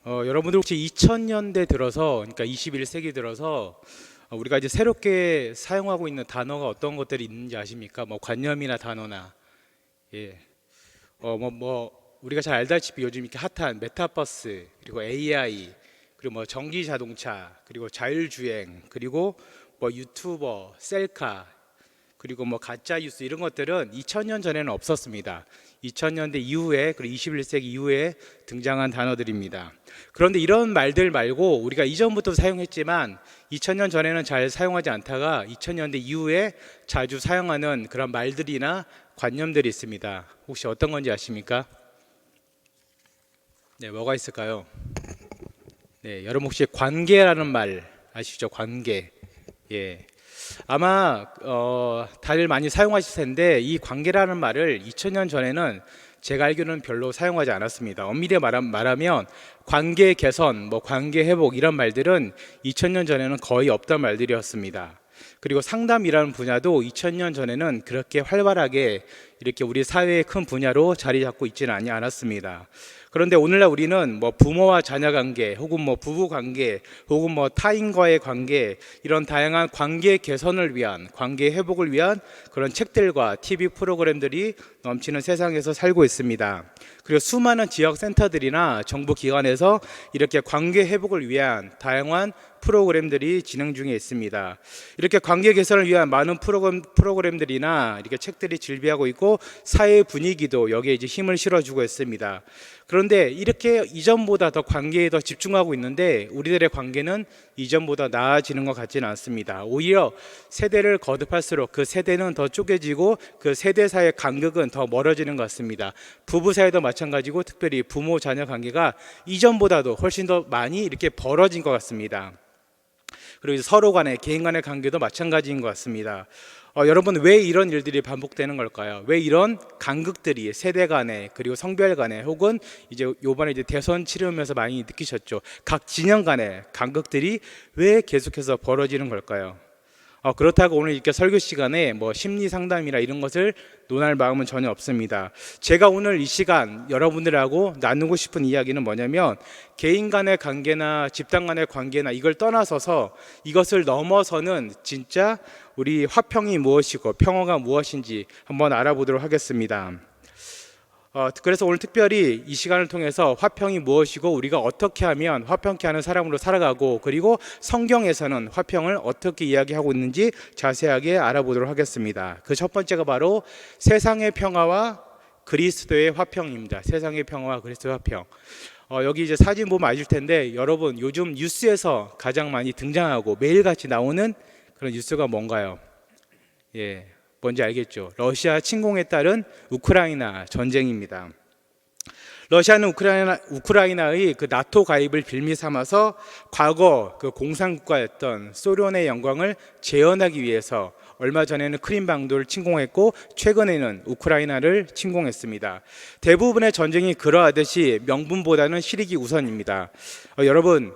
여러분들 혹시 2000년대 들어서, 그러니까 21세기 들어서 우리가 이제 새롭게 사용하고 있는 단어가 어떤 것들이 있는지 아십니까? 뭐 관념이나 단어나, 예, 우리가 잘 알다시피 요즘 이렇게 핫한 메타버스, 그리고 AI, 그리고 뭐 전기 자동차, 그리고 자율주행, 그리고 뭐 유튜버, 셀카, 그리고 뭐 가짜 뉴스 이런 것들은 2000년 전에는 없었습니다. 2000년대 이후에, 그리고 21세기 이후에 등장한 단어들입니다. 그런데 이런 말들 말고 우리가 이전부터 사용했지만 2000년 전에는 잘 사용하지 않다가 2000년대 이후에 자주 사용하는 그런 말들이나 관념들이 있습니다. 혹시 어떤 건지 아십니까? 네, 뭐가 있을까요? 네, 여러분 혹시 관계라는 말 아시죠? 관계. 예. 아마 다들 많이 사용하실 텐데 이 관계라는 말을 2000년 전에는 제가 알기로는 별로 사용하지 않았습니다. 엄밀히 말하면 관계 개선, 뭐 관계 회복 이런 말들은 2000년 전에는 거의 없던 말들이었습니다. 그리고 상담이라는 분야도 2000년 전에는 그렇게 활발하게 이렇게 우리 사회의 큰 분야로 자리 잡고 있지는 않았습니다. 그런데 오늘날 우리는 뭐 부모와 자녀 관계, 혹은 뭐 부부 관계, 혹은 뭐 타인과의 관계, 이런 다양한 관계 개선을 위한, 관계 회복을 위한 그런 책들과 TV 프로그램들이 넘치는 세상에서 살고 있습니다. 그리고 수많은 지역 센터들이나 정부 기관에서 이렇게 관계 회복을 위한 다양한 프로그램들이 진행 중에 있습니다. 이렇게 관계 개선을 위한 많은 프로그램들이나 이렇게 책들이 질비하고 있고 사회 분위기도 여기에 이제 힘을 실어주고 있습니다. 그런데 이렇게 이전보다 더 관계에 더 집중하고 있는데 우리들의 관계는 이전보다 나아지는 것 같지는 않습니다. 오히려 세대를 거듭할수록 그 세대는 더 쪼개지고 그 세대 사이의 간극은 더 멀어지는 것 같습니다. 부부 사이도 마찬가지고 특별히 부모 자녀 관계가 이전보다도 훨씬 더 많이 이렇게 벌어진 것 같습니다. 그리고 서로 간의 개인 간의 관계도 마찬가지인 것 같습니다. 여러분 왜 이런 일들이 반복되는 걸까요? 왜 이런 간극들이 세대 간에 그리고 성별 간에 혹은 이제 요번에 이제 대선 치르면서 많이 느끼셨죠? 각 진영 간의 간극들이 왜 계속해서 벌어지는 걸까요? 그렇다고 오늘 이렇게 설교 시간에 뭐 심리 상담이나 이런 것을 논할 마음은 전혀 없습니다. 제가 오늘 이 시간 여러분들하고 나누고 싶은 이야기는 뭐냐면 개인 간의 관계나 집단 간의 관계나 이걸 떠나서서 이것을 넘어서는 진짜 우리 화평이 무엇이고 평화가 무엇인지 한번 알아보도록 하겠습니다. 그래서 오늘 특별히 이 시간을 통해서 화평이 무엇이고 우리가 어떻게 하면 화평케 하는 사람으로 살아가고 그리고 성경에서는 화평을 어떻게 이야기하고 있는지 자세하게 알아보도록 하겠습니다. 그 첫 번째가 바로 세상의 평화와 그리스도의 화평입니다. 세상의 평화와 그리스도의 화평. 여기 이제 사진 보면 아실 텐데 여러분 요즘 뉴스에서 가장 많이 등장하고 매일같이 나오는 그런 뉴스가 뭔가요? 예. 뭔지 알겠죠? 러시아 침공에 따른 우크라이나 전쟁입니다. 러시아는 우크라이나의 그 나토 가입을 빌미 삼아서 과거 그 공산국가였던 소련의 영광을 재현하기 위해서 얼마 전에는 크림반도를 침공했고 최근에는 우크라이나를 침공했습니다. 대부분의 전쟁이 그러하듯이 명분보다는 실익이 우선입니다. 여러분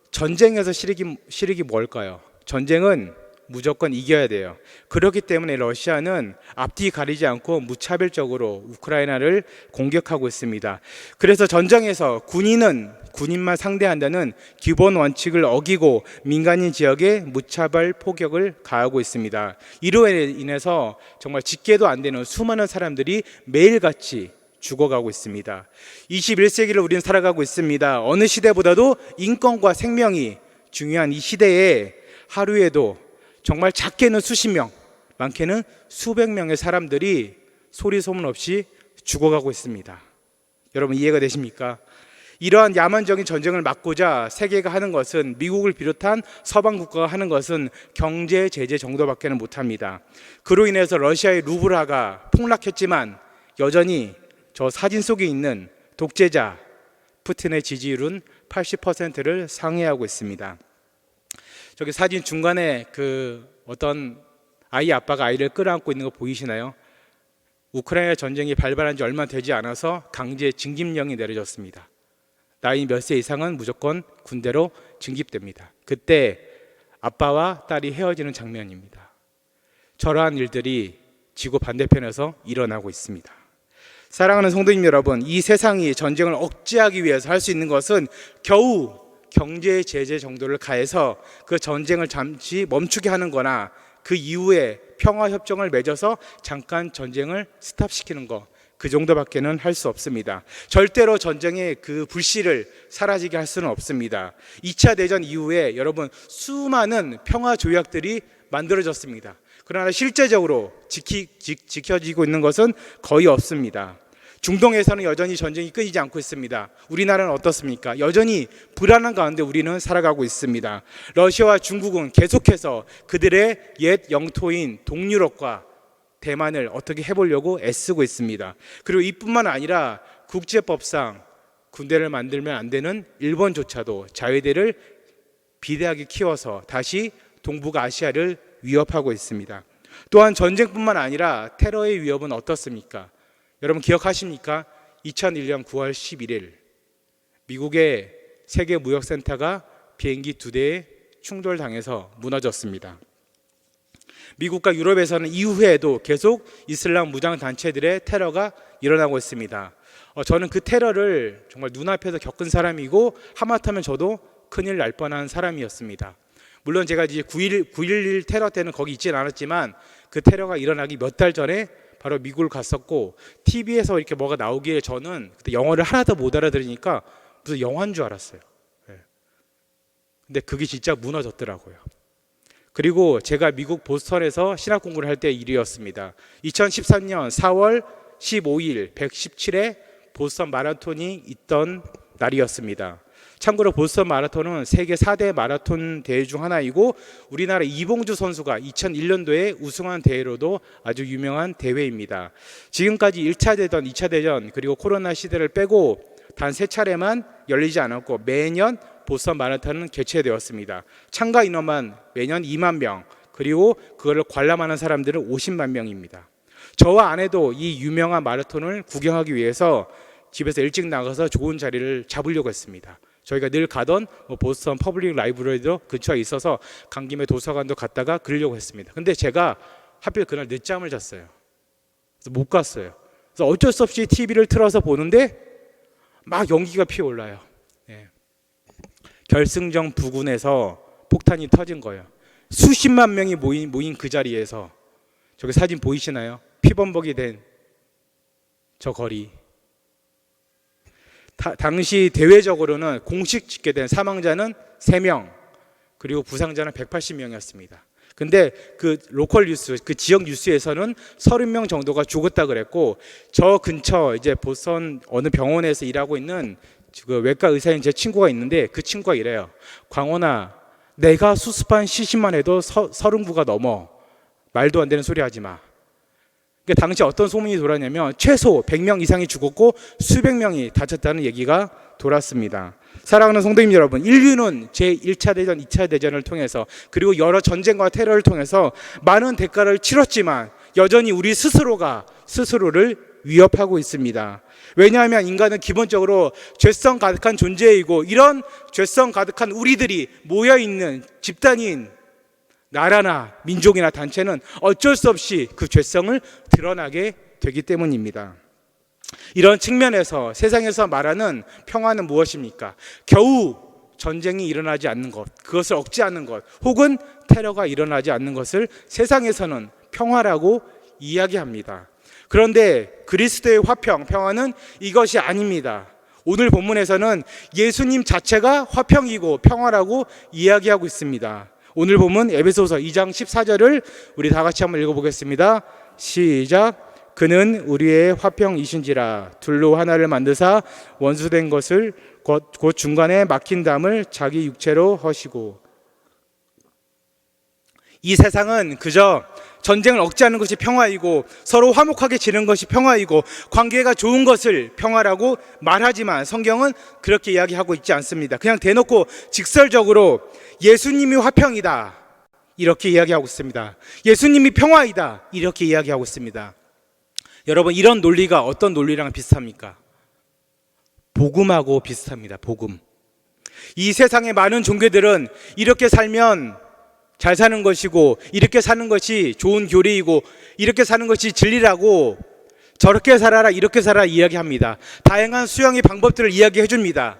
전쟁에서 실익이 뭘까요? 전쟁은 무조건 이겨야 돼요. 그렇기 때문에 러시아는 앞뒤 가리지 않고 무차별적으로 우크라이나를 공격하고 있습니다. 그래서 전장에서 군인은 군인만 상대한다는 기본 원칙을 어기고 민간인 지역에 무차별 폭격을 가하고 있습니다. 이로 인해서 정말 집계도 안 되는 수많은 사람들이 매일같이 죽어가고 있습니다. 21세기를 우리는 살아가고 있습니다. 어느 시대보다도 인권과 생명이 중요한 이 시대에 하루에도 정말 작게는 수십 명, 많게는 수백 명의 사람들이 소리 소문 없이 죽어가고 있습니다. 여러분 이해가 되십니까? 이러한 야만적인 전쟁을 막고자 세계가 하는 것은 미국을 비롯한 서방 국가가 하는 것은 경제 제재 정도밖에는 못합니다. 그로 인해서 러시아의 루블화가 폭락했지만 여전히 저 사진 속에 있는 독재자 푸틴의 지지율은 80%를 상회하고 있습니다. 저기 사진 중간에 그 어떤 아이 아빠가 아이를 끌어안고 있는 거 보이시나요? 우크라이나 전쟁이 발발한 지 얼마 되지 않아서 강제 징집령이 내려졌습니다. 나이 몇 세 이상은 무조건 군대로 징집됩니다. 그때 아빠와 딸이 헤어지는 장면입니다. 저러한 일들이 지구 반대편에서 일어나고 있습니다. 사랑하는 성도님 여러분, 이 세상이 전쟁을 억제하기 위해서 할 수 있는 것은 겨우 경제 제재 정도를 가해서 그 전쟁을 잠시 멈추게 하는 거나 그 이후에 평화 협정을 맺어서 잠깐 전쟁을 스탑시키는 거, 그 정도밖에는 할 수 없습니다. 절대로 전쟁의 그 불씨를 사라지게 할 수는 없습니다. 2차 대전 이후에 여러분 수많은 평화 조약들이 만들어졌습니다. 그러나 실제적으로 지켜지고 있는 것은 거의 없습니다. 중동에서는 여전히 전쟁이 끊이지 않고 있습니다. 우리나라는 어떻습니까? 여전히 불안한 가운데 우리는 살아가고 있습니다. 러시아와 중국은 계속해서 그들의 옛 영토인 동유럽과 대만을 어떻게 해보려고 애쓰고 있습니다. 그리고 이뿐만 아니라 국제법상 군대를 만들면 안 되는 일본조차도 자위대를 비대하게 키워서 다시 동북아시아를 위협하고 있습니다. 또한 전쟁뿐만 아니라 테러의 위협은 어떻습니까? 여러분 기억하십니까? 2001년 9월 11일 미국의 세계무역센터가 비행기 2대에 충돌당해서 무너졌습니다. 미국과 유럽에서는 이후에도 계속 이슬람 무장단체들의 테러가 일어나고 있습니다. 저는 그 테러를 정말 눈앞에서 겪은 사람이고 하마터면 저도 큰일 날 뻔한 사람이었습니다. 물론 제가 이제 9.11 테러 때는 거기 있지는 않았지만 그 테러가 일어나기 몇 달 전에 바로 미국을 갔었고 TV에서 이렇게 뭐가 나오기에 저는 그때 영어를 하나도 못 알아들으니까 무슨 영화인 줄 알았어요. 근데 그게 진짜 무너졌더라고요. 그리고 제가 미국 보스턴에서 신학 공부를 할 때 일이었습니다. 2013년 4월 15일 117회 보스턴 마라톤이 있던 날이었습니다. 참고로 보스턴 마라톤은 세계 4대 마라톤 대회 중 하나이고 우리나라 이봉주 선수가 2001년도에 우승한 대회로도 아주 유명한 대회입니다. 지금까지 1차 대전, 2차 대전 그리고 코로나 시대를 빼고 단 3차례만 열리지 않았고 매년 보스턴 마라톤은 개최되었습니다. 참가 인원만 매년 2만 명, 그리고 그걸 관람하는 사람들은 50만 명입니다. 저와 아내도 이 유명한 마라톤을 구경하기 위해서 집에서 일찍 나가서 좋은 자리를 잡으려고 했습니다. 저희가 늘 가던 보스턴 퍼블릭 라이브러리도 근처에 있어서 간 김에 도서관도 갔다가 그러려고 했습니다. 근데 제가 하필 그날 늦잠을 잤어요. 그래서 못 갔어요. 그래서 어쩔 수 없이 TV를 틀어서 보는데 막 연기가 피어올라요. 결승전 부근에서 폭탄이 터진 거예요. 수십만 명이 모인 그 자리에서 저기 사진 보이시나요? 피범벅이 된 저 거리. 당시 대외적으로는 공식 집계된 사망자는 3명, 그리고 부상자는 180명이었습니다. 근데 그 로컬 뉴스, 그 지역 뉴스에서는 30명 정도가 죽었다 그랬고, 저 근처 이제 보스턴 어느 병원에서 일하고 있는 그 외과 의사인 제 친구가 있는데 그 친구가 이래요. 광원아, 내가 수습한 시신만 해도 39가 넘어. 말도 안 되는 소리 하지 마. 그러니까 당시 어떤 소문이 돌았냐면 최소 100명 이상이 죽었고 수백 명이 다쳤다는 얘기가 돌았습니다. 사랑하는 성도님 여러분, 인류는 제1차 대전, 2차 대전을 통해서 그리고 여러 전쟁과 테러를 통해서 많은 대가를 치렀지만 여전히 우리 스스로가 스스로를 위협하고 있습니다. 왜냐하면 인간은 기본적으로 죄성 가득한 존재이고 이런 죄성 가득한 우리들이 모여있는 집단인 나라나 민족이나 단체는 어쩔 수 없이 그 죄성을 드러나게 되기 때문입니다. 이런 측면에서 세상에서 말하는 평화는 무엇입니까? 겨우 전쟁이 일어나지 않는 것, 그것을 억제하는 것, 혹은 테러가 일어나지 않는 것을 세상에서는 평화라고 이야기합니다. 그런데 그리스도의 화평, 평화는 이것이 아닙니다. 오늘 본문에서는 예수님 자체가 화평이고 평화라고 이야기하고 있습니다. 오늘 본문 에베소서 2장 14절을 우리 다 같이 한번 읽어보겠습니다. 시작. 그는 우리의 화평이신지라 둘로 하나를 만드사 원수된 것을 곧 중간에 막힌 담을 자기 육체로 허시고. 이 세상은 그저 전쟁을 억제하는 것이 평화이고 서로 화목하게 지내는 것이 평화이고 관계가 좋은 것을 평화라고 말하지만 성경은 그렇게 이야기하고 있지 않습니다. 그냥 대놓고 직설적으로 예수님이 화평이다 이렇게 이야기하고 있습니다. 예수님이 평화이다 이렇게 이야기하고 있습니다. 여러분, 이런 논리가 어떤 논리랑 비슷합니까? 복음하고 비슷합니다. 복음. 이 세상의 많은 종교들은 이렇게 살면 잘 사는 것이고 이렇게 사는 것이 좋은 교리이고 이렇게 사는 것이 진리라고 저렇게 살아라, 이렇게 살아라 이야기합니다. 다양한 수용의 방법들을 이야기해 줍니다.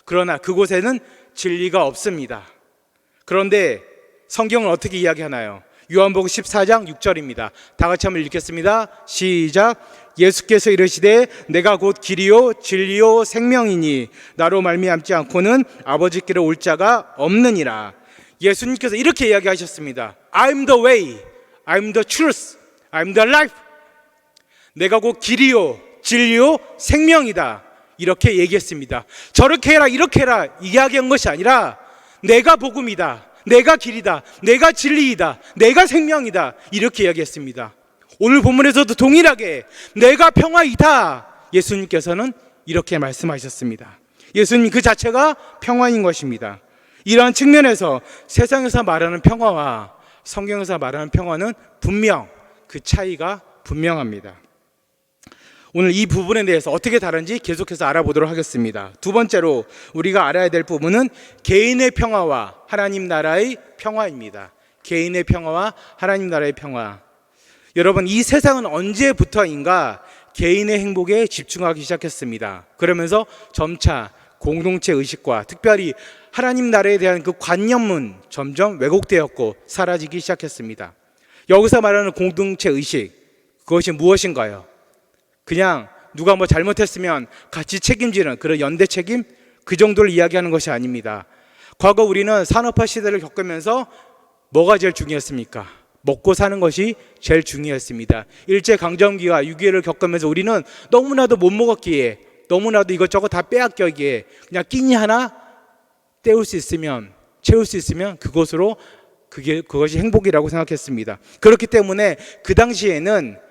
그러나 그곳에는 진리가 없습니다. 그런데 성경은 어떻게 이야기하나요? 요한복음 14장 6절입니다. 다 같이 한번 읽겠습니다. 시작. 예수께서 이르시되 내가 곧 길이요 진리요 생명이니 나로 말미암지 않고는 아버지께로 올 자가 없느니라. 예수님께서 이렇게 이야기하셨습니다. I'm the way, I'm the truth, I'm the life. 내가 곧 길이요 진리요 생명이다. 이렇게 얘기했습니다. 저렇게 해라 이렇게 해라 이야기한 것이 아니라 내가 복음이다, 내가 길이다, 내가 진리이다, 내가 생명이다 이렇게 이야기했습니다. 오늘 본문에서도 동일하게 내가 평화이다 예수님께서는 이렇게 말씀하셨습니다. 예수님 그 자체가 평화인 것입니다. 이러한 측면에서 세상에서 말하는 평화와 성경에서 말하는 평화는 분명 그 차이가 분명합니다. 오늘 이 부분에 대해서 어떻게 다른지 계속해서 알아보도록 하겠습니다. 두 번째로 우리가 알아야 될 부분은 개인의 평화와 하나님 나라의 평화입니다. 개인의 평화와 하나님 나라의 평화. 여러분, 이 세상은 언제부터인가 개인의 행복에 집중하기 시작했습니다. 그러면서 점차 공동체 의식과 특별히 하나님 나라에 대한 그 관념은 점점 왜곡되었고 사라지기 시작했습니다. 여기서 말하는 공동체 의식, 그것이 무엇인가요? 그냥 누가 뭐 잘못했으면 같이 책임지는 그런 연대 책임, 그 정도를 이야기하는 것이 아닙니다. 과거 우리는 산업화 시대를 겪으면서 뭐가 제일 중요했습니까? 먹고 사는 것이 제일 중요했습니다. 일제강점기와 6.25를 겪으면서 우리는 너무나도 못 먹었기에, 너무나도 이것저것 다 빼앗기기에 그냥 끼니 하나 때울 수 있으면, 채울 수 있으면 그것이 행복이라고 생각했습니다. 그렇기 때문에 그 당시에는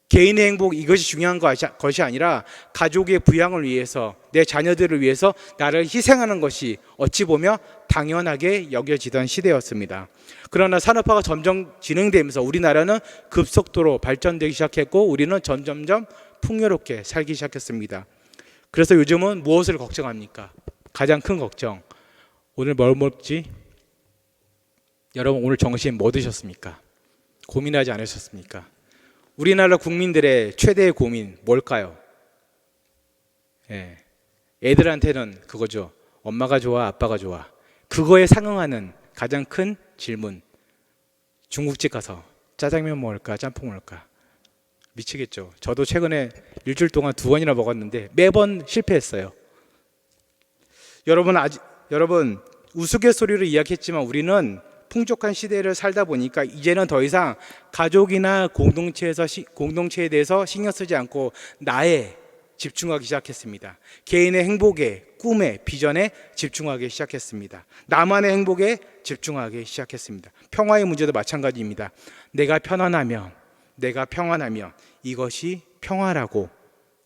개인의 행복, 이것이 중요한 것이 아니라 가족의 부양을 위해서, 내 자녀들을 위해서 나를 희생하는 것이 어찌 보면 당연하게 여겨지던 시대였습니다. 그러나 산업화가 점점 진행되면서 우리나라는 급속도로 발전되기 시작했고 우리는 점점점 풍요롭게 살기 시작했습니다. 그래서 요즘은 무엇을 걱정합니까? 가장 큰 걱정, 오늘 뭘 먹지? 여러분 오늘 점심 뭐 드셨습니까? 고민하지 않으셨습니까? 우리나라 국민들의 최대의 고민 뭘까요? 애들한테는 그거죠. 엄마가 좋아, 아빠가 좋아. 그거에 상응하는 가장 큰 질문. 중국집 가서 짜장면 먹을까, 짬뽕 먹을까? 미치겠죠. 저도 최근에 일주일 동안 2번이나 먹었는데 매번 실패했어요. 여러분 우스갯소리로 이야기했지만 우리는 풍족한 시대를 살다 보니까 이제는 더 이상 가족이나 공동체에 대해서 신경 쓰지 않고 나에 집중하기 시작했습니다. 개인의 행복에, 꿈에, 비전에 집중하기 시작했습니다. 나만의 행복에 집중하기 시작했습니다. 평화의 문제도 마찬가지입니다. 내가 평안하면 이것이 평화라고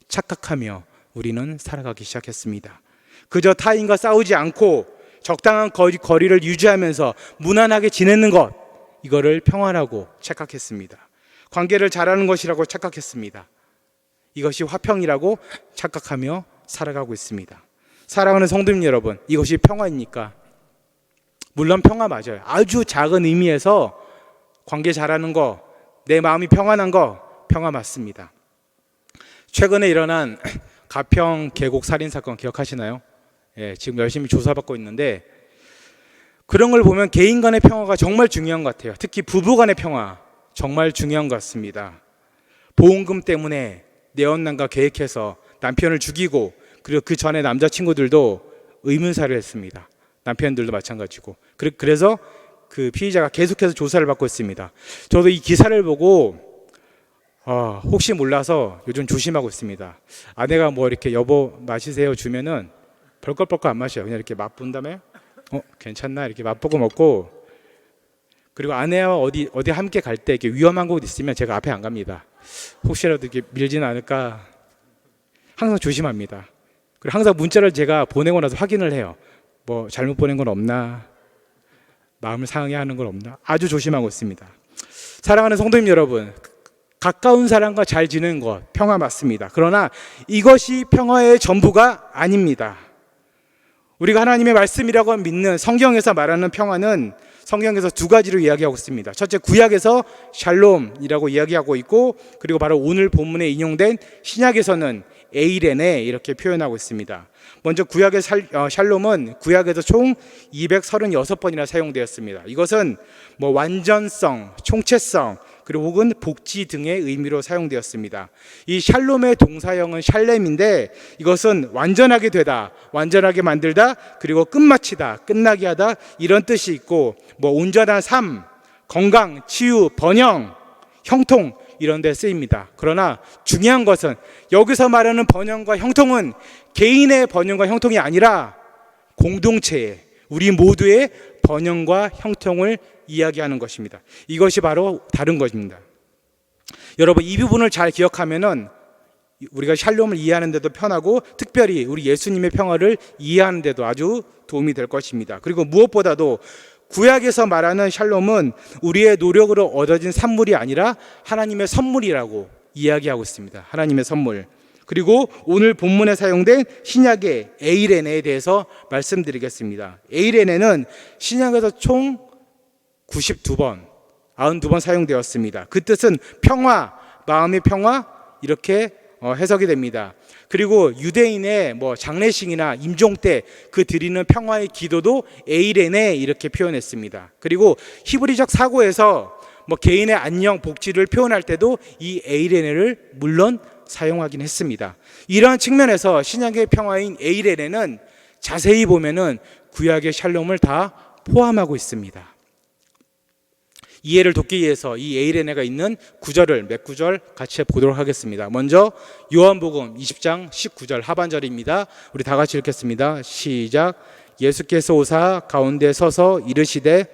착각하며 우리는 살아가기 시작했습니다. 그저 타인과 싸우지 않고 적당한 거리를 유지하면서 무난하게 지내는 것, 이거를 평화라고 착각했습니다. 관계를 잘하는 것이라고 착각했습니다. 이것이 화평이라고 착각하며 살아가고 있습니다. 사랑하는 성도님 여러분, 이것이 평화입니까? 물론 평화 맞아요. 아주 작은 의미에서 관계 잘하는 거, 내 마음이 평안한 거, 평화 맞습니다. 최근에 일어난 가평 계곡 살인 사건 기억하시나요? 지금 열심히 조사받고 있는데 그런 걸 보면 개인 간의 평화가 정말 중요한 것 같아요. 특히 부부 간의 평화 정말 중요한 것 같습니다. 보험금 때문에 내연남과 계획해서 남편을 죽이고 그리고 그 전에 남자친구들도 의문사를 했습니다. 남편들도 마찬가지고 그래서 그 피의자가 계속해서 조사를 받고 있습니다. 저도 이 기사를 보고 혹시 몰라서 요즘 조심하고 있습니다. 아내가 뭐 이렇게 여보 마시세요 주면은 벌컥벌컥 안 마셔요. 그냥 이렇게 맛본 다음에 괜찮나 이렇게 맛보고 먹고, 그리고 아내와 어디 함께 갈 때 이렇게 위험한 곳 있으면 제가 앞에 안 갑니다. 혹시라도 이렇게 밀지는 않을까 항상 조심합니다. 그리고 항상 문자를 제가 보내고 나서 확인을 해요. 뭐 잘못 보낸 건 없나, 마음을 상하게 하는 건 없나, 아주 조심하고 있습니다. 사랑하는 성도님 여러분, 가까운 사람과 잘 지내는 것 평화 맞습니다. 그러나 이것이 평화의 전부가 아닙니다. 우리가 하나님의 말씀이라고 믿는 성경에서 말하는 평화는 성경에서 두 가지로 이야기하고 있습니다. 첫째, 구약에서 샬롬이라고 이야기하고 있고, 그리고 바로 오늘 본문에 인용된 신약에서는 에이레네 이렇게 표현하고 있습니다. 먼저 구약의 샬롬은 구약에서 총 236번이나 사용되었습니다. 이것은 완전성, 총체성, 그리고 혹은 복지 등의 의미로 사용되었습니다. 이 샬롬의 동사형은 샬렘인데 이것은 완전하게 되다, 완전하게 만들다, 그리고 끝마치다, 끝나게 하다 이런 뜻이 있고 온전한 삶, 건강, 치유, 번영, 형통 이런 데 쓰입니다. 그러나 중요한 것은 여기서 말하는 번영과 형통은 개인의 번영과 형통이 아니라 공동체의, 우리 모두의 번영과 형통을 이야기하는 것입니다. 이것이 바로 다른 것입니다. 여러분, 이 부분을 잘 기억하면은 우리가 샬롬을 이해하는 데도 편하고 특별히 우리 예수님의 평화를 이해하는 데도 아주 도움이 될 것입니다. 그리고 무엇보다도 구약에서 말하는 샬롬은 우리의 노력으로 얻어진 산물이 아니라 하나님의 선물이라고 이야기하고 있습니다. 하나님의 선물. 그리고 오늘 본문에 사용된 신약의 에이레네에 대해서 말씀드리겠습니다. 에이레네는 신약에서 총 92번, 92번 사용되었습니다. 그 뜻은 평화, 마음의 평화 이렇게 해석이 됩니다. 그리고 유대인의 장례식이나 임종 때 그 드리는 평화의 기도도 에이레네 이렇게 표현했습니다. 그리고 히브리적 사고에서 개인의 안녕, 복지를 표현할 때도 이 에이레네를 물론 사용하긴 했습니다. 이러한 측면에서 신약의 평화인 에이레네는 자세히 보면은 구약의 샬롬을 다 포함하고 있습니다. 이해를 돕기 위해서 이 에이레네가 있는 구절을 몇 구절 같이 보도록 하겠습니다. 먼저 요한복음 20장 19절 하반절입니다. 우리 다 같이 읽겠습니다. 시작. 예수께서 오사 가운데 서서 이르시되,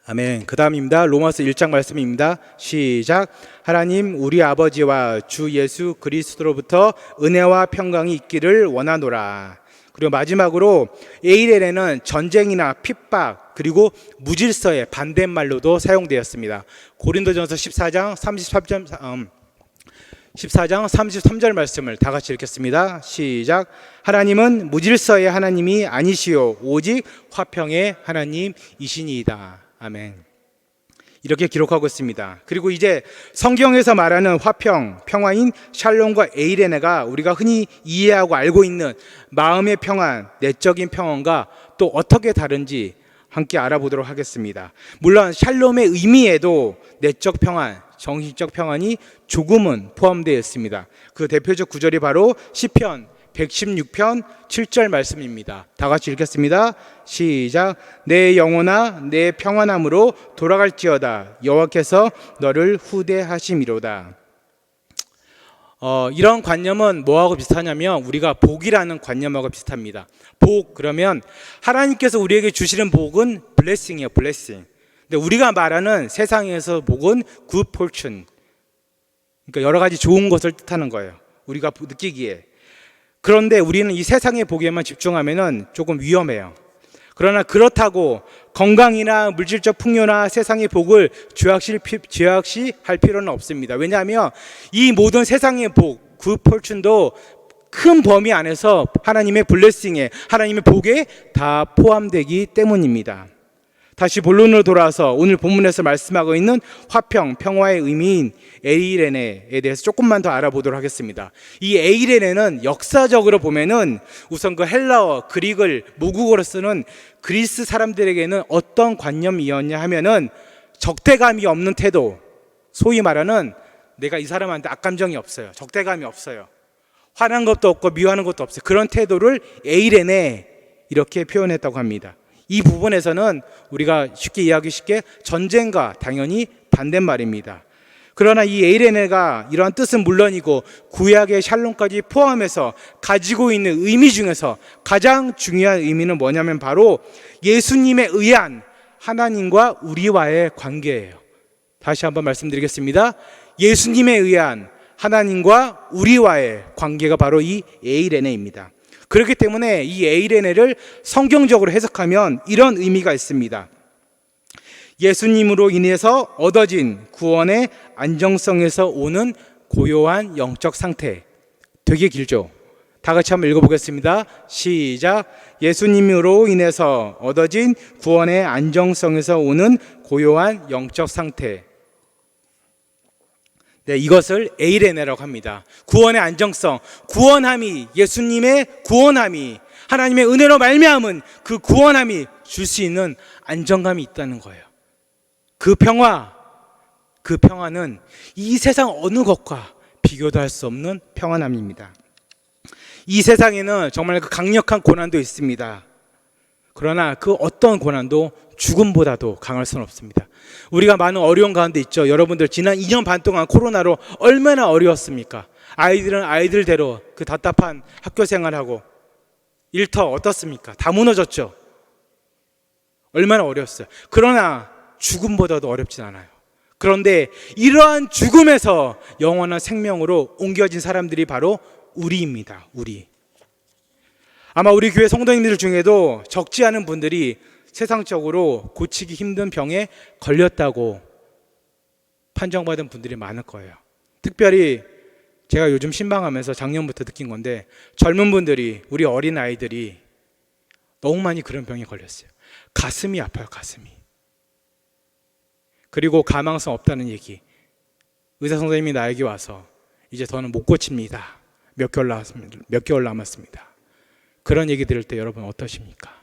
아멘. 그 다음입니다. 로마서 1장 말씀입니다. 시작. 하나님 우리 아버지와 주 예수 그리스도로부터 은혜와 평강이 있기를 원하노라. 그리고 마지막으로 에이레네는 전쟁이나 핍박 그리고 무질서의 반대말로도 사용되었습니다. 고린도전서 14장 33절 말씀을 다 같이 읽겠습니다. 시작. 하나님은 무질서의 하나님이 아니시오 오직 화평의 하나님이시니이다. 아멘. 이렇게 기록하고 있습니다. 그리고 이제 성경에서 말하는 화평, 평화인 샬롬과 에이레네가 우리가 흔히 이해하고 알고 있는 마음의 평안, 내적인 평안과 또 어떻게 다른지 함께 알아보도록 하겠습니다. 물론 샬롬의 의미에도 내적 평안, 정신적 평안이 조금은 포함되어 있습니다. 그 대표적 구절이 바로 시편 116편 7절 말씀입니다. 다 같이 읽겠습니다. 시작. 내 영혼아 내 평안함으로 돌아갈지어다 여호와께서 너를 후대하심이로다. 이런 관념은 뭐하고 비슷하냐면 우리가 복이라는 관념하고 비슷합니다. 복 그러면 하나님께서 우리에게 주시는 복은 블레싱이에요. 블레싱. 근데 우리가 말하는 세상에서 복은 good fortune. 그러니까 여러 가지 좋은 것을 뜻하는 거예요. 우리가 느끼기에. 그런데 우리는 이 세상의 복에만 집중하면 조금 위험해요. 그러나 그렇다고 건강이나 물질적 풍요나 세상의 복을 죄악시할 필요는 없습니다. 왜냐하면 이 모든 세상의 복, 굿포춘도 큰 범위 안에서 하나님의 블레싱에, 하나님의 복에 다 포함되기 때문입니다. 다시 본론으로 돌아와서 오늘 본문에서 말씀하고 있는 화평, 평화의 의미인 에이레네에 대해서 조금만 더 알아보도록 하겠습니다. 이 에이레네는 역사적으로 보면은 우선 그 헬라어, 그릭을 모국어로 쓰는 그리스 사람들에게는 어떤 관념이었냐 하면은 적대감이 없는 태도, 소위 말하는 내가 이 사람한테 악감정이 없어요. 적대감이 없어요. 화난 것도 없고 미워하는 것도 없어요. 그런 태도를 에이레네 이렇게 표현했다고 합니다. 이 부분에서는 우리가 쉽게 이해하기 쉽게 전쟁과 당연히 반대말입니다. 그러나 이 에이레네가 이러한 뜻은 물론이고 구약의 샬롬까지 포함해서 가지고 있는 의미 중에서 가장 중요한 의미는 뭐냐면 바로 예수님에 의한 하나님과 우리와의 관계예요. 다시 한번 말씀드리겠습니다. 예수님에 의한 하나님과 우리와의 관계가 바로 이 에이레네입니다. 그렇기 때문에 이 에이레네를 성경적으로 해석하면 이런 의미가 있습니다. 예수님으로 인해서 얻어진 구원의 안정성에서 오는 고요한 영적 상태. 되게 길죠. 다 같이 한번 읽어보겠습니다. 시작. 예수님으로 인해서 얻어진 구원의 안정성에서 오는 고요한 영적 상태. 네, 이것을 에이레네라고 합니다. 구원의 안정성, 구원함이, 예수님의 구원함이, 하나님의 은혜로 말미암은 그 구원함이 줄 수 있는 안정감이 있다는 거예요. 그 평화는 이 세상 어느 것과 비교도 할 수 없는 평안함입니다. 이 세상에는 정말 그 강력한 고난도 있습니다. 그러나 그 어떤 고난도 죽음보다도 강할 수는 없습니다. 우리가 많은 어려운 가운데 있죠. 여러분들 지난 2년 반 동안 코로나로 얼마나 어려웠습니까? 아이들은 아이들대로 그 답답한 학교 생활하고 일터 어떻습니까? 다 무너졌죠. 얼마나 어려웠어요. 그러나 죽음보다도 어렵진 않아요. 그런데 이러한 죽음에서 영원한 생명으로 옮겨진 사람들이 바로 우리입니다. 우리. 아마 우리 교회 성도님들 중에도 적지 않은 분들이 세상적으로 고치기 힘든 병에 걸렸다고 판정받은 분들이 많을 거예요. 특별히 제가 요즘 신방하면서 작년부터 느낀 건데, 젊은 분들이, 우리 어린 아이들이 너무 많이 그런 병에 걸렸어요. 가슴이 아파요. 가슴이. 그리고 가망성 없다는 얘기. 의사 선생님이 나에게 와서 이제 더는 못 고칩니다. 몇 개월 남았습니다. 그런 얘기 들을 때 여러분 어떠십니까?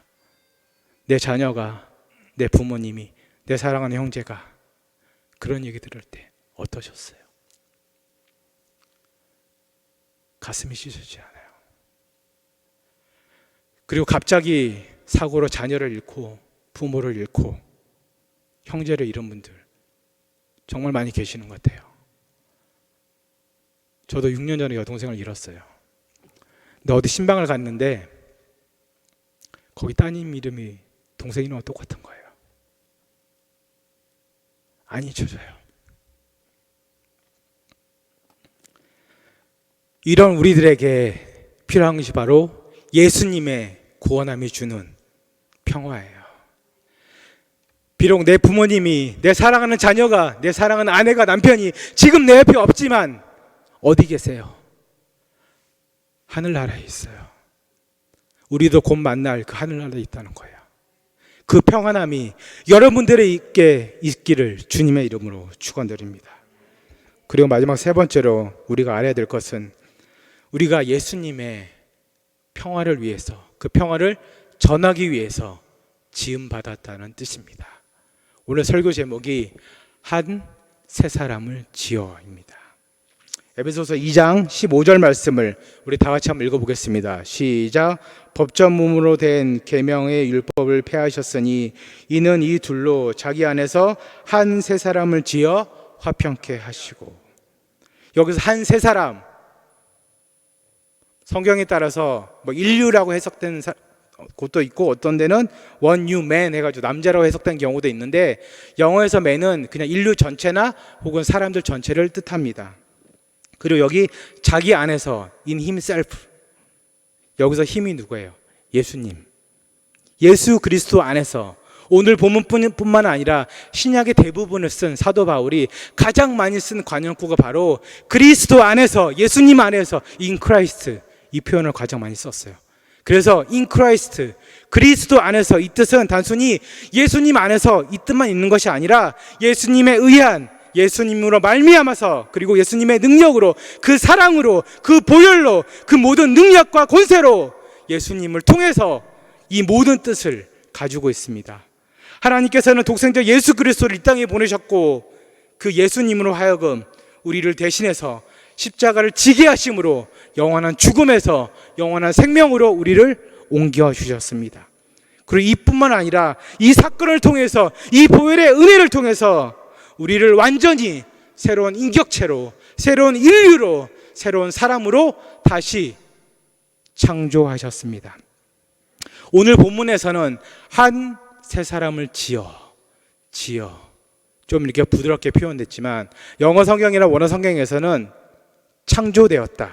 내 자녀가, 내 부모님이, 내 사랑하는 형제가 그런 얘기 들을 때 어떠셨어요? 가슴이 찢어지지 않아요. 그리고 갑자기 사고로 자녀를 잃고 부모를 잃고 형제를 잃은 분들 정말 많이 계시는 것 같아요. 저도 6년 전에 여동생을 잃었어요. 근데 어디 신방을 갔는데 거기 따님 이름이 동생 이름과 똑같은 거예요. 안 잊혀져요. 이런 우리들에게 필요한 것이 바로 예수님의 구원함이 주는 평화예요. 비록 내 부모님이, 내 사랑하는 자녀가, 내 사랑하는 아내가, 남편이 지금 내 옆에 없지만 어디 계세요? 하늘나라에 있어요. 우리도 곧 만날 그 하늘나라에 있다는 거예요. 그 평안함이 여러분들에게 있기를 주님의 이름으로 축원드립니다. 그리고 마지막 세 번째로 우리가 알아야 될 것은 우리가 예수님의 평화를 위해서, 그 평화를 전하기 위해서 지음받았다는 뜻입니다. 오늘 설교 제목이 한 새 사람을 지어입니다. 에베소서 2장 15절 말씀을 우리 다 같이 한번 읽어보겠습니다. 시작. 법전 몸으로 된 계명의 율법을 폐하셨으니 이는 이 둘로 자기 안에서 한 새 사람을 지어 화평케 하시고. 여기서 한 새 사람, 성경에 따라서 뭐 인류라고 해석된 곳도 있고 어떤 데는 one new man 해가지고 남자라고 해석된 경우도 있는데, 영어에서 man은 그냥 인류 전체나 혹은 사람들 전체를 뜻합니다. 그리고 여기 자기 안에서 in himself, 여기서 힘이 누구예요? 예수님, 예수 그리스도 안에서. 오늘 본문뿐만 아니라 신약의 대부분을 쓴 사도 바울이 가장 많이 쓴 관용구가 바로 그리스도 안에서, 예수님 안에서, in Christ, 이 표현을 가장 많이 썼어요. 그래서 in Christ, 그리스도 안에서, 이 뜻은 단순히 예수님 안에서 이 뜻만 있는 것이 아니라 예수님에 의한, 예수님으로 말미암아서, 그리고 예수님의 능력으로, 그 사랑으로, 그 보혈로, 그 모든 능력과 권세로 예수님을 통해서 이 모든 뜻을 가지고 있습니다. 하나님께서는 독생자 예수 그리스도를 이 땅에 보내셨고, 그 예수님으로 하여금 우리를 대신해서 십자가를 지게 하심으로 영원한 죽음에서 영원한 생명으로 우리를 옮겨 주셨습니다. 그리고 이뿐만 아니라 이 사건을 통해서, 이 보혈의 은혜를 통해서 우리를 완전히 새로운 인격체로, 새로운 인류로, 새로운 사람으로 다시 창조하셨습니다. 오늘 본문에서는 한 새 사람을 지어 좀 이렇게 부드럽게 표현됐지만, 영어 성경이나 원어 성경에서는 창조되었다,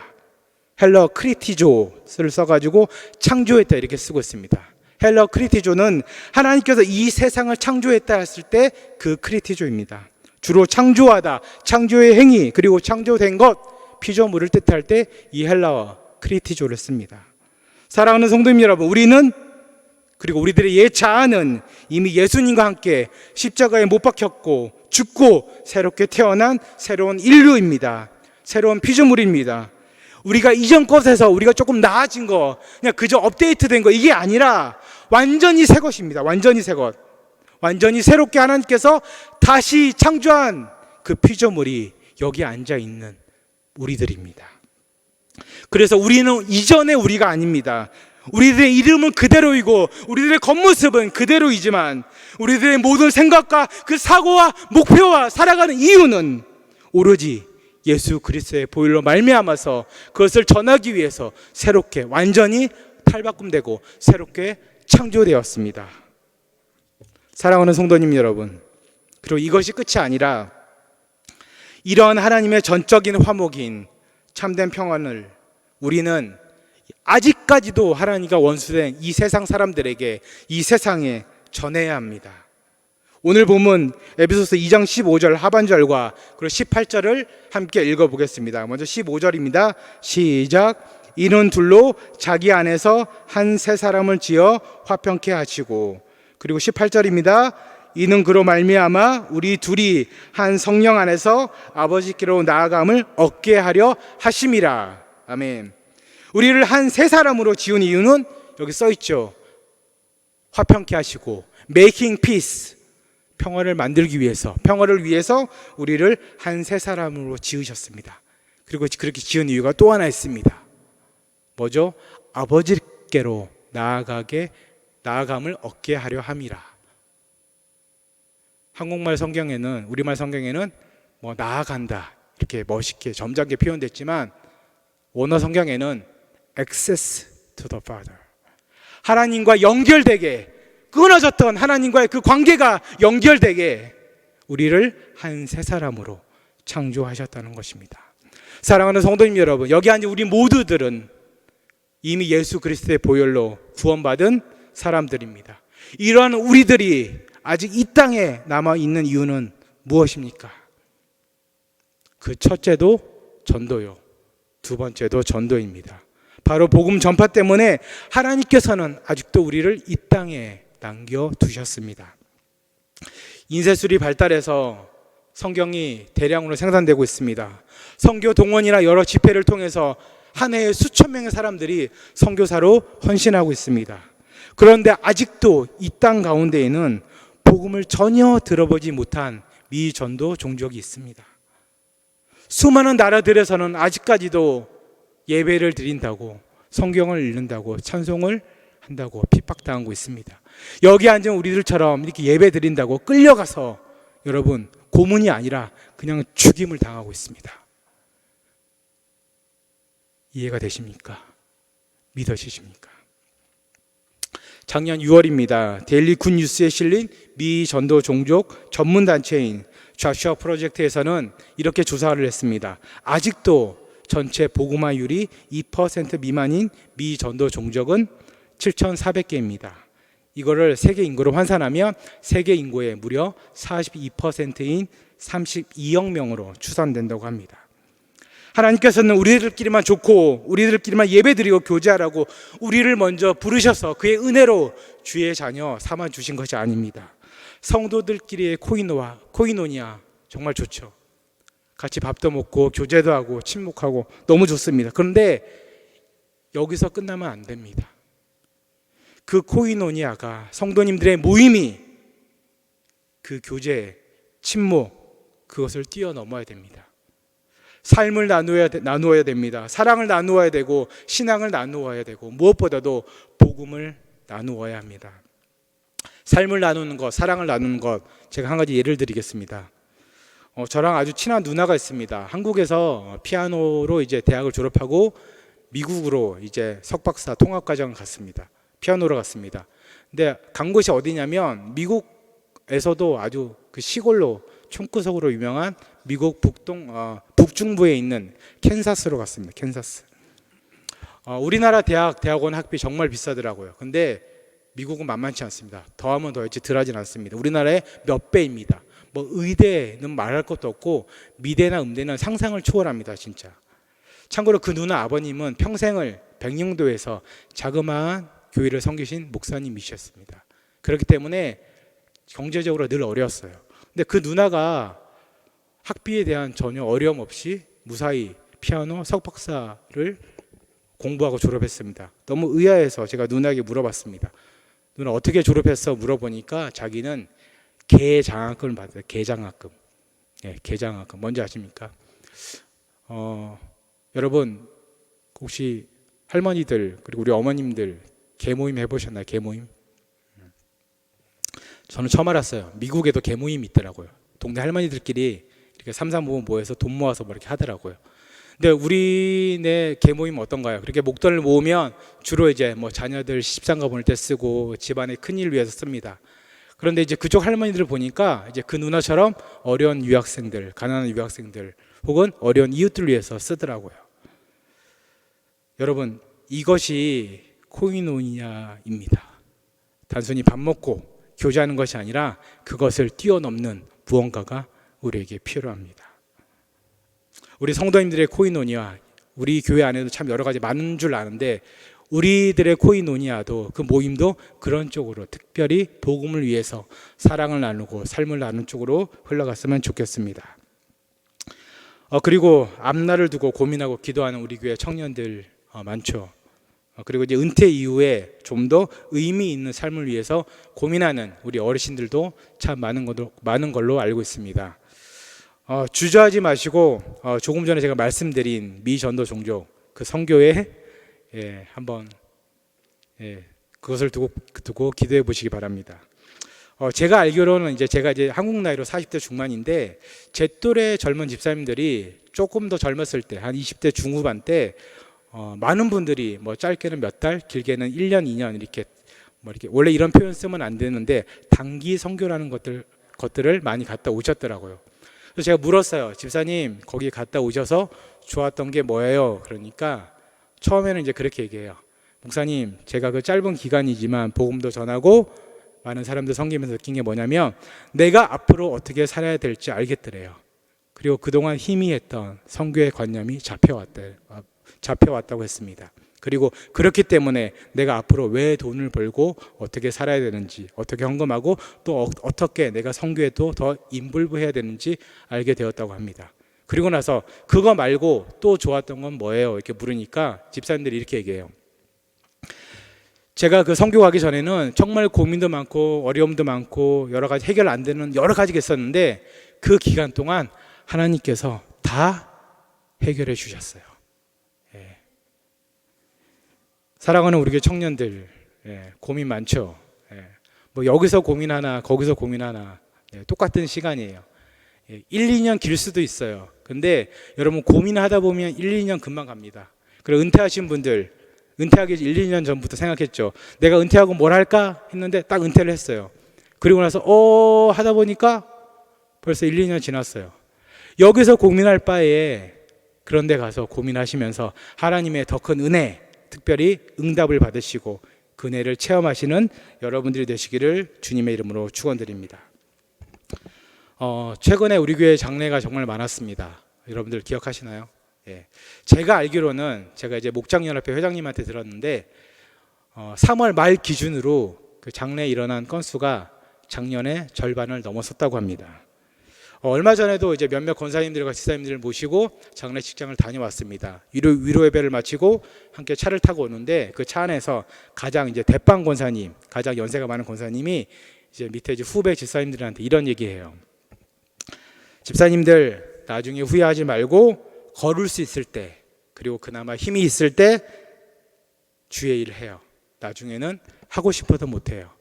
헬러 크리티조를 써가지고 창조했다 이렇게 쓰고 있습니다. 헬러 크리티조는 하나님께서 이 세상을 창조했다 했을 때 그 크리티조입니다. 주로 창조하다, 창조의 행위, 그리고 창조된 것, 피조물을 뜻할 때 이 헬라어 크리티조를 씁니다. 사랑하는 성도님 여러분, 우리는 그리고 우리들의 옛 자아는 이미 예수님과 함께 십자가에 못 박혔고 죽고 새롭게 태어난 새로운 인류입니다. 새로운 피조물입니다. 우리가 이전 것에서 우리가 조금 나아진 거, 그냥 그저 업데이트된 거, 이게 아니라 완전히 새 것입니다. 완전히 새 것. 완전히 새롭게 하나님께서 다시 창조한 그 피조물이 여기 앉아 있는 우리들입니다. 그래서 우리는 이전의 우리가 아닙니다. 우리들의 이름은 그대로이고 우리들의 겉모습은 그대로이지만 우리들의 모든 생각과 그 사고와 목표와 살아가는 이유는 오로지 예수 그리스도의 보혈로 말미암아서 그것을 전하기 위해서 새롭게 완전히 탈바꿈되고 새롭게 창조되었습니다. 사랑하는 성도님 여러분, 그리고 이것이 끝이 아니라 이러한 하나님의 전적인 화목인 참된 평안을 우리는 아직까지도 하나님과 원수된 이 세상 사람들에게, 이 세상에 전해야 합니다. 오늘 본문 에베소서 2장 15절 하반절과 그리고 18절을 함께 읽어보겠습니다. 먼저 15절입니다. 시작. 이는 둘로 자기 안에서 한 새 사람을 지어 화평케 하시고, 그리고 18절입니다. 이는 그로 말미암아 우리 둘이 한 성령 안에서 아버지께로 나아감을 얻게 하려 하심이라. 아멘. 우리를 한 새 사람으로 지은 이유는 여기 써 있죠. 화평케 하시고 making peace, 평화를 만들기 위해서, 평화를 위해서 우리를 한 새 사람으로 지으셨습니다. 그리고 그렇게 지은 이유가 또 하나 있습니다. 뭐죠? 아버지께로 나아감을 얻게 하려 함이라. 한국말 성경에는, 우리말 성경에는 뭐 나아간다 이렇게 멋있게 점잖게 표현됐지만 원어 성경에는 access to the Father, 하나님과 연결되게, 끊어졌던 하나님과의 그 관계가 연결되게 우리를 한 새 사람으로 창조하셨다는 것입니다. 사랑하는 성도님 여러분, 여기 앉은 우리 모두들은 이미 예수 그리스도의 보혈로 구원받은 사람들입니다. 이러한 우리들이 아직 이 땅에 남아있는 이유는 무엇입니까? 그 첫째도 전도요, 두 번째도 전도입니다. 바로 복음 전파 때문에 하나님께서는 아직도 우리를 이 땅에 남겨두셨습니다. 인쇄술이 발달해서 성경이 대량으로 생산되고 있습니다. 선교 동원이나 여러 집회를 통해서 한 해에 수천 명의 사람들이 선교사로 헌신하고 있습니다. 그런데 아직도 이 땅 가운데에는 복음을 전혀 들어보지 못한 미전도 종족이 있습니다. 수많은 나라들에서는 아직까지도 예배를 드린다고, 성경을 읽는다고, 찬송을 한다고 핍박당하고 있습니다. 여기 앉은 우리들처럼 이렇게 예배 드린다고 끌려가서 여러분 고문이 아니라 그냥 죽임을 당하고 있습니다. 이해가 되십니까? 믿어지십니까? 작년 6월입니다. 데일리 굿 뉴스에 실린 미 전도 종족 전문단체인 좌슈아 프로젝트에서는 이렇게 조사를 했습니다. 아직도 전체 복음화율이 2% 미만인 미 전도 종족은 7,400개입니다. 이거를 세계 인구로 환산하면 세계 인구의 무려 42%인 32억 명으로 추산된다고 합니다. 하나님께서는 우리들끼리만 좋고 우리들끼리만 예배드리고 교제하라고 우리를 먼저 부르셔서 그의 은혜로 주의 자녀 삼아 주신 것이 아닙니다. 성도들끼리의 코이노니아 정말 좋죠. 같이 밥도 먹고 교제도 하고 친목하고 너무 좋습니다. 그런데 여기서 끝나면 안 됩니다. 그 코이노니아가, 성도님들의 모임이 그 교제, 친목, 그것을 뛰어넘어야 됩니다. 삶을 나누어야 됩니다. 사랑을 나누어야 되고 신앙을 나누어야 되고 무엇보다도 복음을 나누어야 합니다. 삶을 나누는 것, 사랑을 나누는 것, 제가 한 가지 예를 드리겠습니다. 저랑 아주 친한 누나가 있습니다. 한국에서 피아노로 이제 대학을 졸업하고 미국으로 이제 석박사 통합과정을 갔습니다. 피아노로 갔습니다. 근데 간 곳이 어디냐면 미국에서도 아주 그 시골로 총구석으로 유명한 미국 북중부에 있는 캔사스로 갔습니다. 캔사스. 우리나라 대학원 학비 정말 비싸더라고요. 근데 미국은 만만치 않습니다. 더하면 더했지 덜하진 않습니다. 우리나라의 몇 배입니다. 뭐 의대는 말할 것도 없고 미대나 음대는 상상을 초월합니다. 진짜. 참고로 그 누나 아버님은 평생을 백령도에서 자그마한 교회를 섬기신 목사님이셨습니다. 그렇기 때문에 경제적으로 늘 어려웠어요. 근데 그 누나가 학비에 대한 전혀 어려움 없이 무사히 피아노 석박사를 공부하고 졸업했습니다. 너무 의아해서 제가 누나에게 물어봤습니다. 누나 어떻게 졸업했어? 물어보니까 자기는 개장학금을 받아요. 개장학금. 예, 개장학금. 뭔지 아십니까? 여러분 혹시 할머니들 그리고 우리 어머님들 개모임 해보셨나요? 개모임? 저는 처음 알았어요. 미국에도 개모임이 있더라고요. 동네 할머니들끼리 이렇게 삼삼오오 모여서 돈 모아서 뭐 이렇게 하더라고요. 근데 우리네 개모임 어떤가요? 그렇게 목돈을 모으면 주로 이제 뭐 자녀들 시집장가 보낼 때 쓰고 집안의 큰일 위해서 씁니다. 그런데 이제 그쪽 할머니들을 보니까 이제 그 누나처럼 어려운 유학생들, 가난한 유학생들 혹은 어려운 이웃들을 위해서 쓰더라고요. 여러분 이것이 코이노니아입니다. 단순히 밥 먹고 교제하는 것이 아니라 그것을 뛰어넘는 무언가가 우리에게 필요합니다. 우리 성도님들의 코이노니아, 우리 교회 안에도 참 여러 가지 많은 줄 아는데 우리들의 코이노니아도 그 모임도 그런 쪽으로 특별히 복음을 위해서 사랑을 나누고 삶을 나누는 쪽으로 흘러갔으면 좋겠습니다. 그리고 앞날을 두고 고민하고 기도하는 우리 교회 청년들 많죠. 그리고 이제 은퇴 이후에 좀 더 의미 있는 삶을 위해서 고민하는 우리 어르신들도 참 많은 걸로 알고 있습니다. 주저하지 마시고 조금 전에 제가 말씀드린 미 전도 종족 그 선교에 한번 그것을 두고 기도해 보시기 바랍니다. 제가 알기로는 제가 한국 나이로 40대 중반인데 제 또래 젊은 집사님들이 조금 더 젊었을 때 한 20대 중후반 때 많은 분들이 뭐 짧게는 몇 달, 길게는 1년, 2년 이렇게 원래 이런 표현 쓰면 안 되는데 단기 선교라는 것들을 많이 갔다 오셨더라고요. 그래서 제가 물었어요. 집사님 거기 갔다 오셔서 좋았던 게 뭐예요? 그러니까 처음에는 이제 그렇게 얘기해요. 목사님 제가 그 짧은 기간이지만 복음도 전하고 많은 사람들 섬기면서 느낀 게 뭐냐면 내가 앞으로 어떻게 살아야 될지 알겠더래요. 그리고 그동안 희미했던 선교의 관념이 잡혀왔다고 했습니다. 그리고 그렇기 때문에 내가 앞으로 왜 돈을 벌고 어떻게 살아야 되는지, 어떻게 헌금하고 또 어떻게 내가 선교에 더 인볼브해야 되는지 알게 되었다고 합니다. 그리고 나서 그거 말고 또 좋았던 건 뭐예요? 이렇게 물으니까 집사님들이 이렇게 얘기해요. 제가 그 선교 가기 전에는 정말 고민도 많고 어려움도 많고 여러 가지 해결 안 되는 여러 가지가 있었는데 그 기간 동안 하나님께서 다 해결해 주셨어요. 사랑하는 우리 교회 청년들 고민 많죠. 뭐 여기서 고민 하나 거기서 고민 하나 똑같은 시간이에요. 1, 2년 길 수도 있어요. 근데 여러분 고민하다 보면 1, 2년 금방 갑니다. 그리고 은퇴하신 분들 은퇴하기 1, 2년 전부터 생각했죠. 내가 은퇴하고 뭘 할까 했는데 딱 은퇴를 했어요. 그리고 나서 하다 보니까 벌써 1, 2년 지났어요. 여기서 고민할 바에 그런 데 가서 고민하시면서 하나님의 더 큰 은혜 특별히 응답을 받으시고 그 은혜를 체험하시는 여러분들이 되시기를 주님의 이름으로 축원드립니다. 최근에 우리 교회 장례가 정말 많았습니다. 여러분들 기억하시나요? 제가 알기로는 제가 이제 목장연합회 회장님한테 들었는데 3월 말 기준으로 그 장례에 일어난 건수가 작년에 절반을 넘어섰다고 합니다. 얼마 전에도 이제 몇몇 권사님들과 지사님들을 모시고 장례식장을 다녀왔습니다. 위로 예배를 마치고 함께 차를 타고 오는데 그 차 안에서 가장 이제 대빵 권사님, 가장 연세가 많은 권사님이 이제 밑에 이제 후배 집사님들한테 이런 얘기해요. 집사님들 나중에 후회하지 말고 걸을 수 있을 때 그리고 그나마 힘이 있을 때 주의 일을 해요. 나중에는 하고 싶어도 못해요.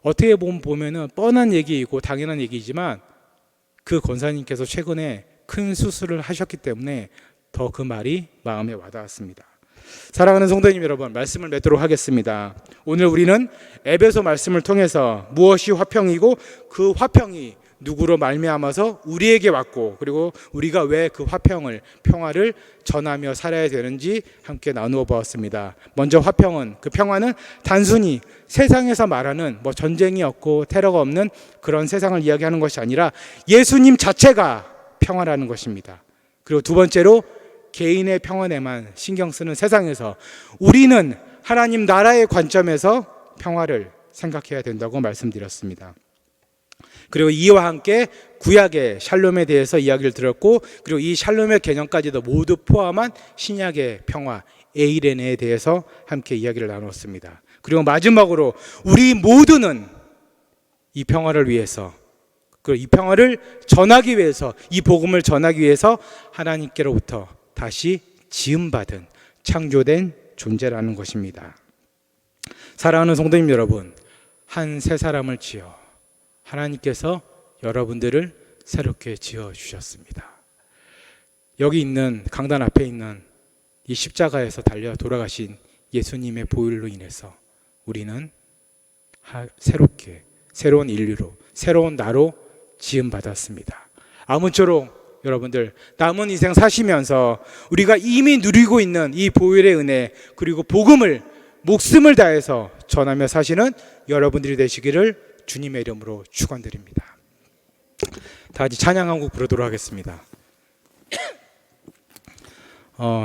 어떻게 보면은 뻔한 얘기이고 당연한 얘기지만 그 권사님께서 최근에 큰 수술을 하셨기 때문에 더 그 말이 마음에 와닿았습니다. 사랑하는 성도님 여러분, 말씀을 맺도록 하겠습니다. 오늘 우리는 에베소 말씀을 통해서 무엇이 화평이고 그 화평이 누구로 말미암아서 우리에게 왔고 그리고 우리가 왜 그 평화를 전하며 살아야 되는지 함께 나누어 보았습니다. 먼저 화평은, 그 평화는 단순히 세상에서 말하는 뭐 전쟁이 없고 테러가 없는 그런 세상을 이야기하는 것이 아니라 예수님 자체가 평화라는 것입니다. 그리고 두 번째로 개인의 평안에만 신경 쓰는 세상에서 우리는 하나님 나라의 관점에서 평화를 생각해야 된다고 말씀드렸습니다. 그리고 이와 함께 구약의 샬롬에 대해서 이야기를 들었고, 그리고 이 샬롬의 개념까지도 모두 포함한 신약의 평화 에이레네에 대해서 함께 이야기를 나눴습니다. 그리고 마지막으로 우리 모두는 이 평화를 위해서, 그리고 이 평화를 전하기 위해서, 이 복음을 전하기 위해서 하나님께로부터 다시 지음받은 창조된 존재라는 것입니다. 사랑하는 성도님 여러분, 한 새 사람을 지어 하나님께서 여러분들을 새롭게 지어 주셨습니다. 여기 있는 강단 앞에 있는 이 십자가에서 달려 돌아가신 예수님의 보혈로 인해서 우리는 새롭게, 새로운 인류로, 새로운 나로 지음받았습니다. 아무쪼록 여러분들 남은 인생 사시면서 우리가 이미 누리고 있는 이 보혈의 은혜, 그리고 복음을 목숨을 다해서 전하며 사시는 여러분들이 되시기를 주님의 이름으로 축원드립니다. 다 같이 찬양 한 곡 부르도록 하겠습니다.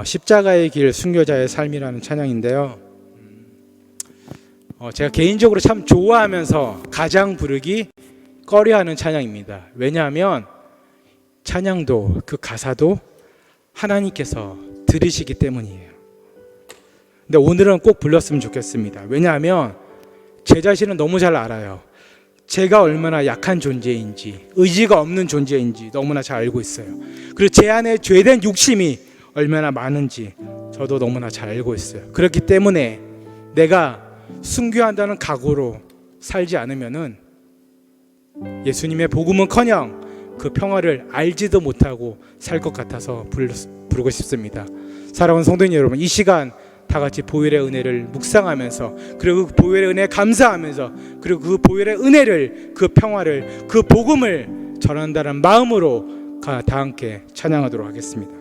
십자가의 길 순교자의 삶이라는 찬양인데요, 제가 개인적으로 참 좋아하면서 가장 부르기 꺼려하는 찬양입니다. 왜냐하면 찬양도 그 가사도 하나님께서 들으시기 때문이에요. 근데 오늘은 꼭 불렀으면 좋겠습니다. 왜냐하면 제 자신은 너무 잘 알아요. 제가 얼마나 약한 존재인지, 의지가 없는 존재인지 너무나 잘 알고 있어요. 그리고 제 안에 죄된 욕심이 얼마나 많은지 저도 너무나 잘 알고 있어요. 그렇기 때문에 내가 순교한다는 각오로 살지 않으면은 예수님의 복음은커녕 그 평화를 알지도 못하고 살 것 같아서 부르고 싶습니다. 사랑하는 성도님 여러분, 이 시간 다 같이 보혈의 은혜를 묵상하면서, 그리고 그 보혈의 은혜에 감사하면서, 그리고 그 보혈의 은혜를, 그 평화를, 그 복음을 전한다는 마음으로 다 함께 찬양하도록 하겠습니다.